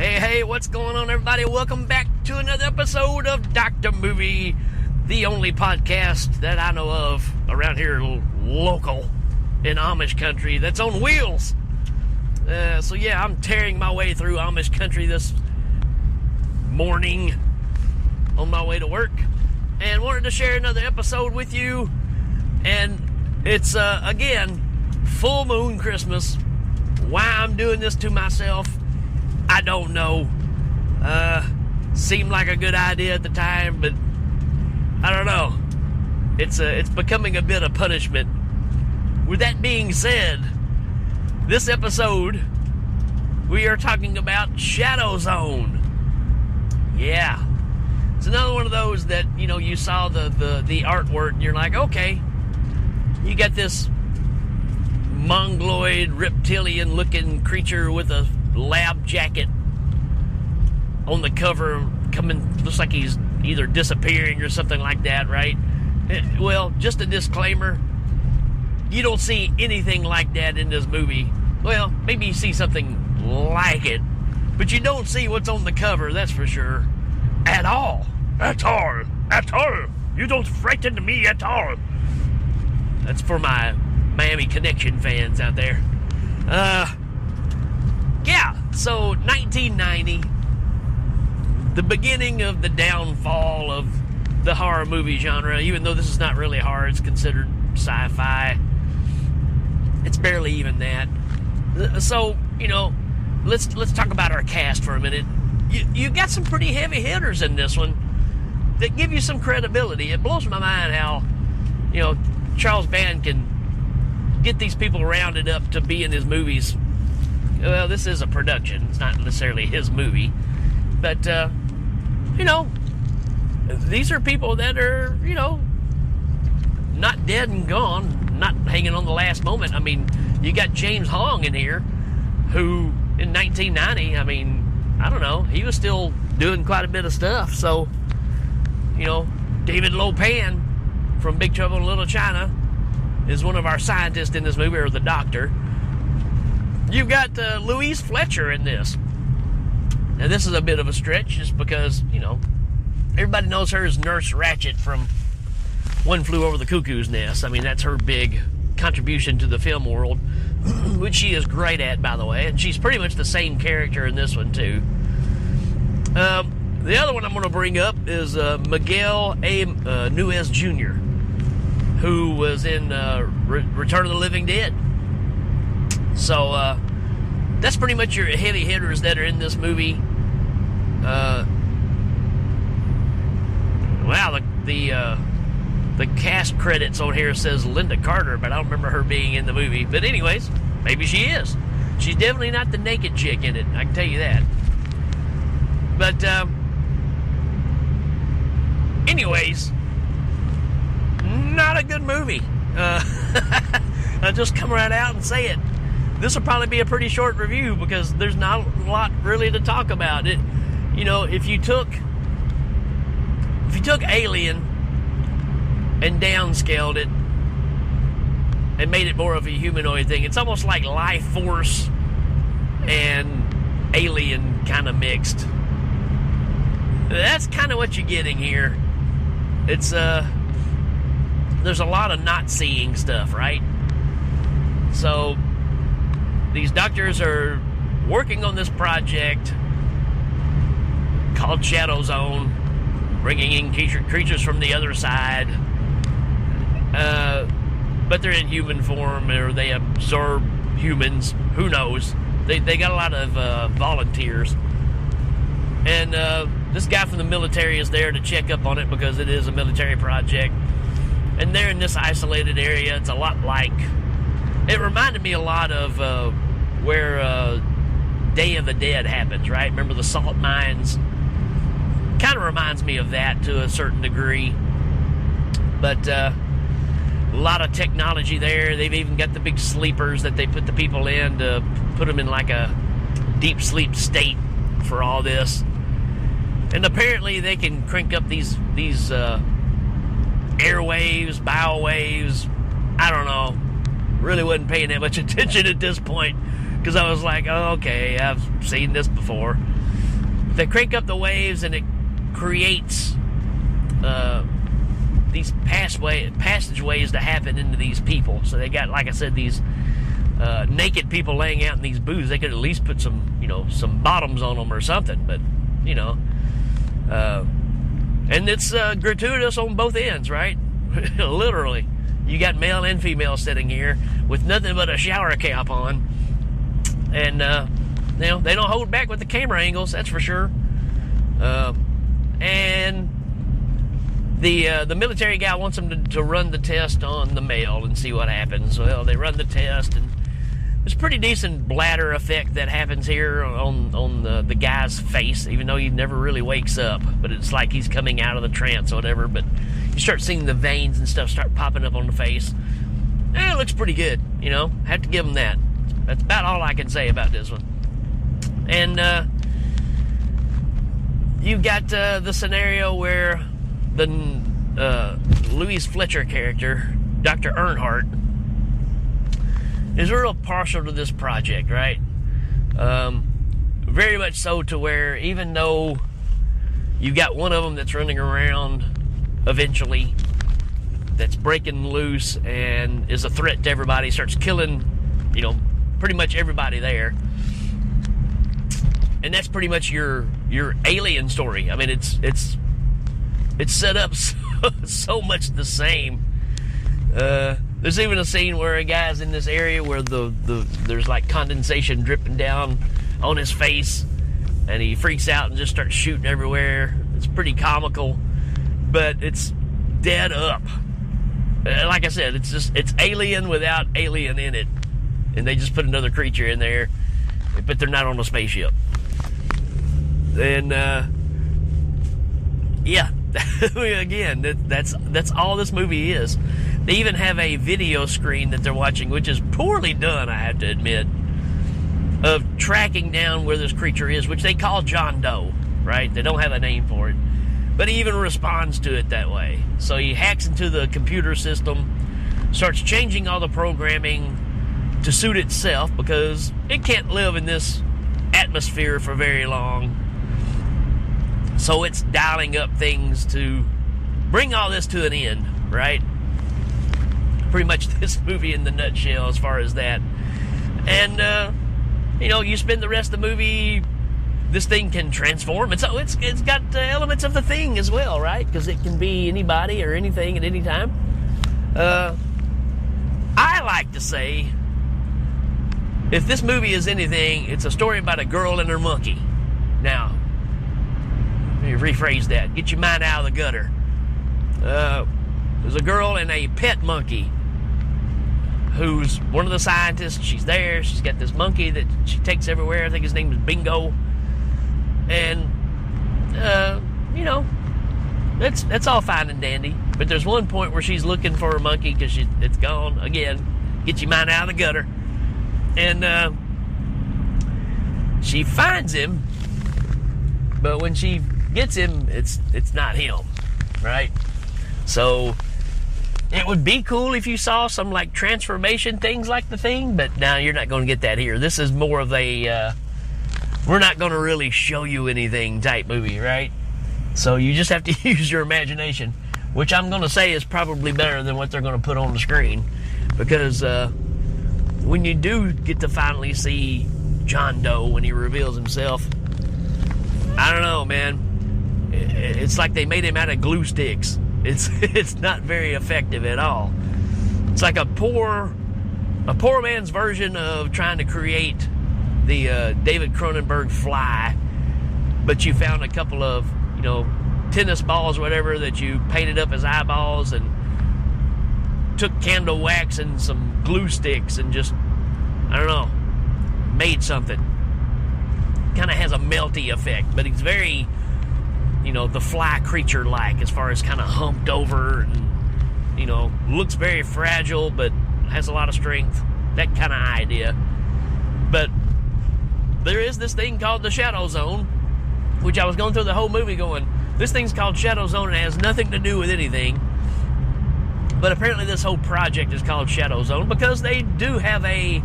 Hey, what's going on, everybody? Welcome back to another episode of Dr. Movie, the only podcast that I know of around here local in Amish country that's on wheels. So yeah, I'm tearing my way through Amish country this morning on my way to work and wanted to share another episode with you. And it's, again, full moon Christmas. Why I'm doing this to myself, I don't know. Seemed like a good idea at the time, but I don't know. It's becoming a bit of punishment. With that being said, this episode, we are talking about Shadowzone. Yeah. It's another one of those that, you know, you saw the artwork and you're like, okay, you got this mongoloid, reptilian-looking creature with a lab jacket on the cover, looks like he's either disappearing or something like that, right? Well, just a disclaimer, you don't see anything like that in this movie. Well, maybe you see something like it, but you don't see what's on the cover, that's for sure. At all. At all. At all. You don't frighten me at all. That's for my Miami Connection fans out there. Yeah, so 1990, the beginning of the downfall of the horror movie genre. Even though this is not really horror, it's considered sci-fi. It's barely even that. So, you know, let's talk about our cast for a minute. You got some pretty heavy hitters in this one that give you some credibility. It blows my mind how, you know, Charles Band can get these people rounded up to be in his movies. Well, this is a production. It's not necessarily his movie. But, you know, these are people that are, you know, not dead and gone, not hanging on the last moment. I mean, you got James Hong in here, who in 1990, I mean, I don't know, he was still doing quite a bit of stuff. So, you know, David Lopan from Big Trouble in Little China is one of our scientists in this movie, or the doctor. You've got Louise Fletcher in this. Now, this is a bit of a stretch just because, you know, everybody knows her as Nurse Ratched from One Flew Over the Cuckoo's Nest. I mean, that's her big contribution to the film world, which she is great at, by the way. And she's pretty much the same character in this one, too. The other one I'm going to bring up is Miguel A. Nuez Jr., who was in Return of the Living Dead. So, that's pretty much your heavy hitters that are in this movie. Wow, the cast credits on here says Linda Carter, but I don't remember her being in the movie. But anyways, maybe she is. She's definitely not the naked chick in it, I can tell you that. But, anyways, not a good movie. I'll just come right out and say it. This will probably be a pretty short review because there's not a lot really to talk about. It, you know, if you took Alien and downscaled it and made it more of a humanoid thing, it's almost like Life Force and Alien kind of mixed. That's kind of what you're getting here. It's there's a lot of not seeing stuff, right? So these doctors are working on this project called Shadowzone, bringing in creatures from the other side. But they're in human form, or they absorb humans. Who knows? They got a lot of volunteers. And this guy from the military is there to check up on it because it is a military project. And they're in this isolated area. It's a lot like... It reminded me a lot of where Day of the Dead happens, right? Remember the salt mines? Kind of reminds me of that to a certain degree. But a lot of technology there. They've even got the big sleepers that they put the people in to put them in like a deep sleep state for all this. And apparently they can crank up these airwaves, bow waves. I don't know. Really wasn't paying that much attention at this point because I was like, oh, okay, I've seen this before. they crank up the waves, and it creates these passageways to happen into these people. So they got, like I said, these naked people laying out in these booths. They could at least put some, some bottoms on them or something. But, and it's gratuitous on both ends, right? Literally. You got male and female sitting here with nothing but a shower cap on. And, they don't hold back with the camera angles, that's for sure. And the military guy wants them to run the test on the male and see what happens. Well, they run the test, and there's a pretty decent bladder effect that happens here on the guy's face, even though he never really wakes up. But it's like he's coming out of the trance or whatever. But you start seeing the veins and stuff start popping up on the face. It looks pretty good, Have to give him that. That's about all I can say about this one. And you got the scenario where the Louise Fletcher character, Dr. Earnhardt, is real partial to this project, right? Very much so, to where even though you got one of them that's running around eventually, that's breaking loose and is a threat to everybody, starts killing, pretty much everybody there. And that's pretty much your Alien story. I mean, it's set up so much the same. There's even a scene where a guy's in this area where there's like condensation dripping down on his face, and he freaks out and just starts shooting everywhere. It's pretty comical, but it's dead up. Like I said, it's Alien without Alien in it, and they just put another creature in there, but they're not on a spaceship. And yeah, again, that's all this movie is. They even have a video screen that they're watching, which is poorly done, I have to admit, of tracking down where this creature is, which they call John Doe, right? They don't have a name for it, but he even responds to it that way. So he hacks into the computer system, starts changing all the programming to suit itself, because it can't live in this atmosphere for very long. So it's dialing up things to bring all this to an end, right? Pretty much this movie in the nutshell as far as that. And, you spend the rest of the movie, this thing can transform. It's got elements of the Thing as well, right? Because it can be anybody or anything at any time. I like to say, if this movie is anything, it's a story about a girl and her monkey. Now, let me rephrase that. Get your mind out of the gutter. There's a girl and a pet monkey who's one of the scientists. She's there. She's got this monkey that she takes everywhere. I think his name is Bingo. And, that's all fine and dandy. But there's one point where she's looking for her monkey because it's gone. Again, get your mind out of the gutter. And she finds him, but when she gets him, it's not him, right? So it would be cool if you saw some like transformation things like the Thing, but now you're not going to get that here. This is more of a we're not going to really show you anything type movie, right? So you just have to use your imagination, which I'm going to say is probably better than what they're going to put on the screen, because when you do get to finally see John Doe when he reveals himself, I don't know, man. It's like they made him out of glue sticks. It's not very effective at all. It's like a poor man's version of trying to create the David Cronenberg Fly, but you found a couple of tennis balls or whatever that you painted up as eyeballs and took candle wax and some glue sticks and just, I don't know, made something. Kind of has a melty effect, but he's very, the Fly creature-like, as far as kind of humped over and, looks very fragile, but has a lot of strength. That kind of idea. But there is this thing called the Shadowzone, which I was going through the whole movie going, this thing's called Shadowzone and it has nothing to do with anything. But apparently this whole project is called Shadowzone because they do have a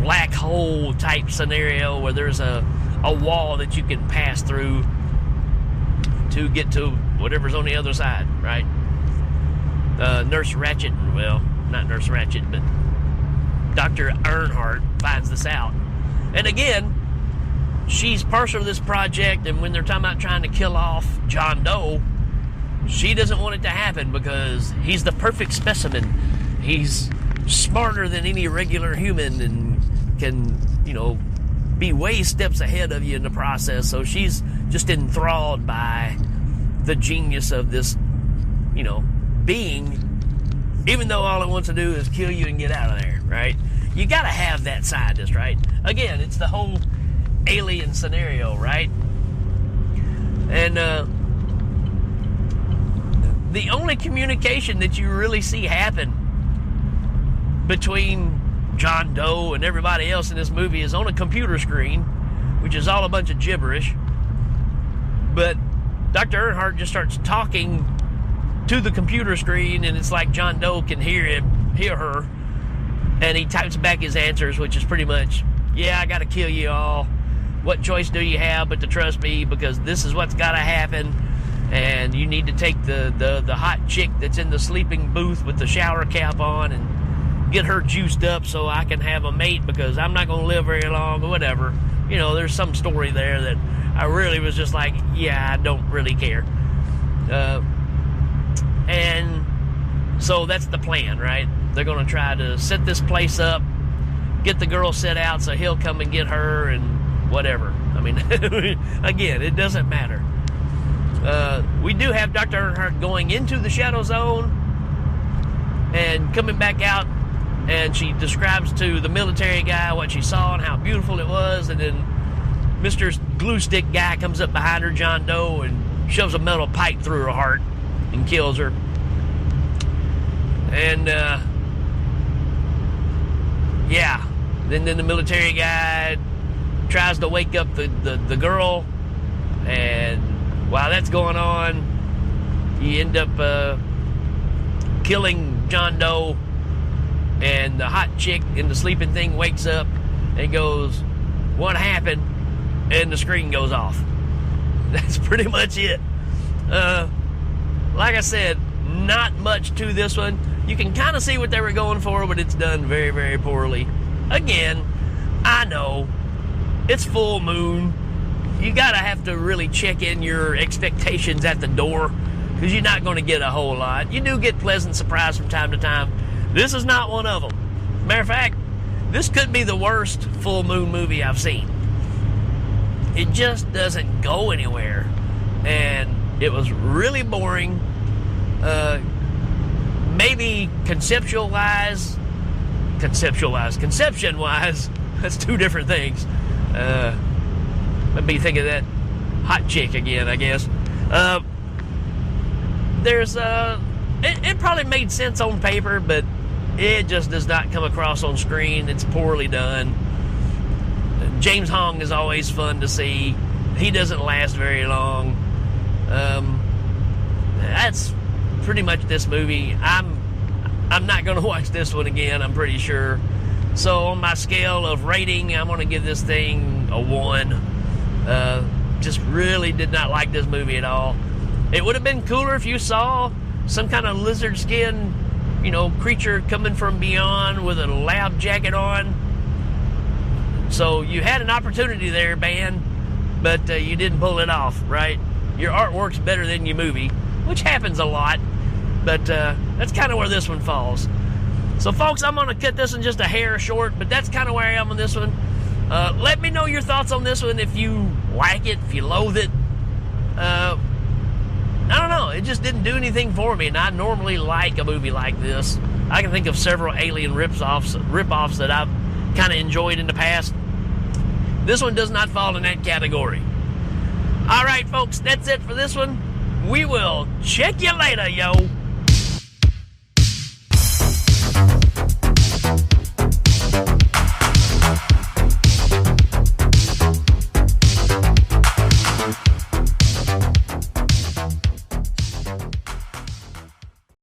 black hole type scenario where there's a a wall that you can pass through to get to whatever's on the other side, right? Nurse Ratched, well, not Nurse Ratched, but Dr. Earnhardt finds this out. And again, she's partial to this project, and when they're talking about trying to kill off John Doe, she doesn't want it to happen because he's the perfect specimen. He's smarter than any regular human and can, be way steps ahead of you in the process. So she's just enthralled by the genius of this, being, even though all it wants to do is kill you and get out of there, right? You got to have that scientist, right? Again, it's the whole alien scenario, right? And the only communication that you really see happen between John Doe and everybody else in this movie is on a computer screen, which is all a bunch of gibberish. But Dr. Earnhardt just starts talking to the computer screen, and it's like John Doe can hear her, and he types back his answers, which is pretty much, yeah, I gotta kill you all. What choice do you have but to trust me, because this is what's gotta happen, and you need to take the hot chick that's in the sleeping booth with the shower cap on and get her juiced up so I can have a mate, because I'm not gonna live very long, or whatever. There's some story there that I really was just like, yeah, I don't really care. And so that's the plan, right? They're going to try to set this place up, get the girl set out so he'll come and get her and whatever. I mean, again, it doesn't matter. We do have Dr. Earnhardt going into the Shadowzone and coming back out, and she describes to the military guy what she saw and how beautiful it was, and then Mr. Glue Stick guy comes up behind her, John Doe, and shoves a metal pipe through her heart and kills her. And then the military guy tries to wake up the girl, and while that's going on, you end up killing John Doe, and the hot chick in the sleeping thing wakes up and goes, "What happened?" and the screen goes off. That's pretty much it. Like I said, not much to this one. You can kind of see what they were going for, but it's done very, very poorly. Again, I know it's full moon. You gotta have to really check in your expectations at the door, because you're not going to get a whole lot. You do get pleasant surprise from time to time. This is not one of them. Matter of fact, this could be the worst full moon movie I've seen. It just doesn't go anywhere, and it was really boring. Maybe conception-wise, that's two different things. Let me think of that hot chick again, I guess. It probably made sense on paper, but it just does not come across on screen. It's poorly done. James Hong is always fun to see. He doesn't last very long. That's pretty much this movie. I'm not going to watch this one again, I'm pretty sure. So on my scale of rating, I'm going to give this thing a 1. Just really did not like this movie at all. It would have been cooler if you saw some kind of lizard skin, creature coming from beyond with a lab jacket on. So you had an opportunity there, band, but you didn't pull it off, right? Your artwork's better than your movie, which happens a lot, but that's kind of where this one falls. So, folks, I'm going to cut this one just a hair short, but that's kind of where I am on this one. Let me know your thoughts on this one, if you like it, if you loathe it. I don't know. It just didn't do anything for me, and I normally like a movie like this. I can think of several Alien rip-offs that I've kind of enjoyed in the past. This one does not fall in that category. All right, folks, that's it for this one. We will check you later, yo.